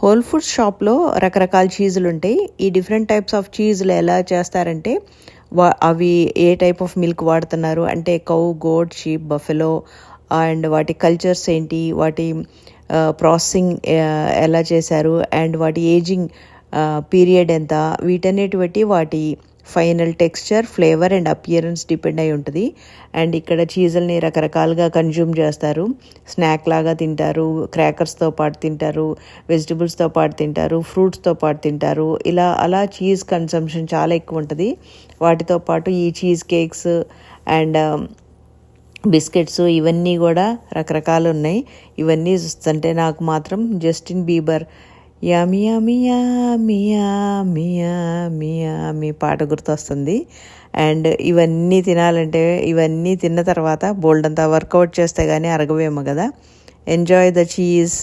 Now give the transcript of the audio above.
Whole foods షాప్లో రకరకాల చీజులు ఉంటాయి. ఈ డిఫరెంట్ టైప్స్ ఆఫ్ చీజులు ఎలా చేస్తారంటే అవి ఏ టైప్ ఆఫ్ మిల్క్ వాడుతున్నారు అంటే cow, goat, sheep, buffalo and వాటి కల్చర్స్ ఏంటి, వాటి ప్రాసెసింగ్ ఎలా చేశారు అండ్ వాటి ఏజింగ్ పీరియడ్ ఎంత, వీటన్నిటి బట్టి వాటి final texture, flavour and appearance depend అయి ఉంటుంది. అండ్ ఇక్కడ చీజుల్ని రకరకాలుగా కన్జ్యూమ్ చేస్తారు. స్నాక్ లాగా తింటారు, క్రాకర్స్తో పాటు తింటారు, వెజిటబుల్స్తో పాటు తింటారు, ఫ్రూట్స్తో పాటు తింటారు. అలా చీజ్ కన్సంప్షన్ చాలా ఎక్కువ ఉంటుంది. వాటితో పాటు ఈ చీజ్ కేక్స్ అండ్ బిస్కెట్స్ ఇవన్నీ కూడా రకరకాలు ఉన్నాయి. ఇవన్నీ చూస్తుంటే నాకు మాత్రం జస్టిన్ బీబర్ యామి యామి యామి యామి యామి యామి పాట గుర్తొస్తుంది. అండ్ ఇవన్నీ తినాలంటే ఇవన్నీ తిన్న తర్వాత బోల్డంతా వర్కౌట్ చేస్తే కానీ అరగవేమో కదా. Enjoy the cheese.